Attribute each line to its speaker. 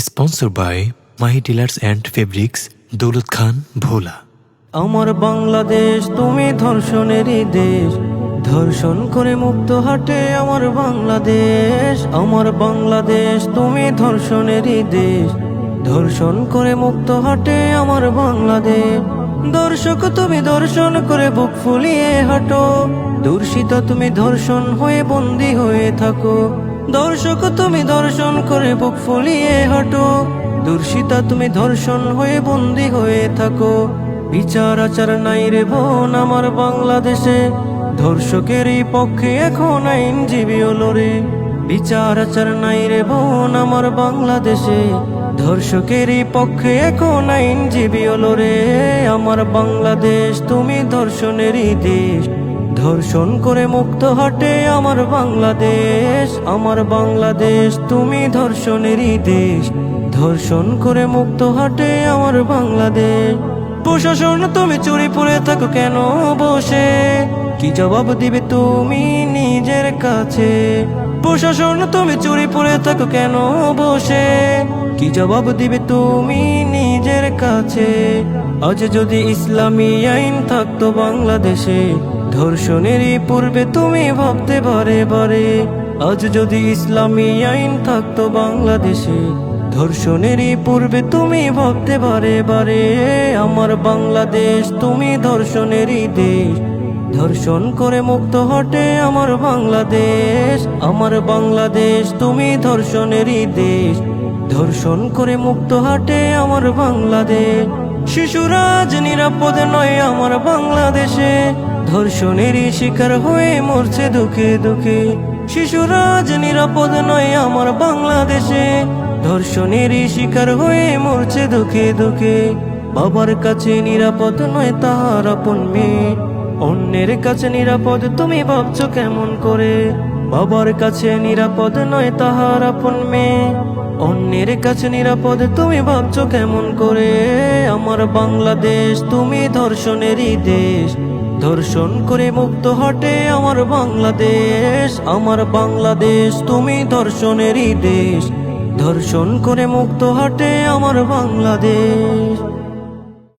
Speaker 1: Sponsored by Mahi Dealers and Fabrics, Daulat Khan, Bhola.
Speaker 2: আমার বাংলাদেশ তুমি ধর্ষণেরই দেশ, ধর্ষণ করে মুক্ত হাটে আমার বাংলাদেশ। আমার বাংলাদেশ তুমি ধর্ষণেরই দেশ, ধর্ষণ করে মুক্ত হাটে আমার বাংলাদেশ। দর্শক তুমি ধর্ষণ করে বুক ফুলিয়ে হাঁটো, দূষিত তুমি ধর্ষণ হয়ে বন্দী হয়ে থাকো। দর্শক তুমি ধর্ষণ করে বুক ফুলিয়ে হাঁটো, দূষিতা তুমি ধর্ষণ হয়ে বন্দী হয়ে থাকো। বিচার আচার নাই রে বোন আমার বাংলাদেশে, ধর্ষকেরই পক্ষে এখন আইনজীবী লড়ে। বিচার আচার নাই রে বোন আমার বাংলাদেশে, ধর্ষকেরই পক্ষে এখন আইনজীবী লড়ে। আমার বাংলাদেশ তুমি ধর্ষণেরই দেশ, ধর্ষণ করে মুক্ত হাটে আমার বাংলাদেশ। আমার বাংলাদেশ তুমি ধর্ষণেরই দেশ, ধর্ষণ করে মুক্ত হাটে আমার বাংলাদেশ। প্রশাসন তুমি চুরি পড়ে থাকো কেন বসে, কি জবাব দিবে তুমি নিজের কাছে? প্রশাসন তুমি চুরি পড়ে থাকো কেন বসে, কি জবাব দিবে তুমি নিজের কাছে? আজ যদি ইসলামী আইন থাকতো বাংলাদেশে, ধর্ষণেরই পূর্বে তুমি ভাবতে বারে বারে। আজ যদি ইসলামী আইন থাকতো বাংলাদেশে, ধর্ষণেরই পূর্বে তুমি ভাবতে বারে বারে। আমার বাংলাদেশ তুমি ধর্ষণেরই দেশ, ধর্ষণ করে মুক্ত হাটে আমার বাংলাদেশ। আমার বাংলাদেশ তুমি ধর্ষণেরই দেশ, ধর্ষণ করে মুক্ত হাটে আমার বাংলাদেশ। শিশুরা আজ নিরাপদ নয় আমার বাংলাদেশে, ধর্ষণেরই শিকার হয়ে মরছে দুঃখে দুঃখে। শিশুরা আজ নিরাপদ নয় আমার বাংলাদেশে, ধর্ষণেরই শিকার হয়ে মরছে দুঃখে দুঃখে। বাবার কাছে নিরাপদ নয় তাহার আপন মেয়ে, অন্যের কাছে নিরাপদ তুমি ভাবছো কেমন করে? বাবার কাছে নিরাপদ নয় তাহার আপন মেয়ে, অন্যের কাছে নিরাপদ তুমি ভাবছো কেমন করে? আমার বাংলাদেশ তুমি ধর্ষণেরই দেশ, ধর্ষণ করে মুক্ত হাটে আমার বাংলাদেশ। আমার বাংলাদেশ তুমি ধর্ষণেরই দেশ, ধর্ষণ করে মুক্ত হাটে আমার বাংলাদেশ।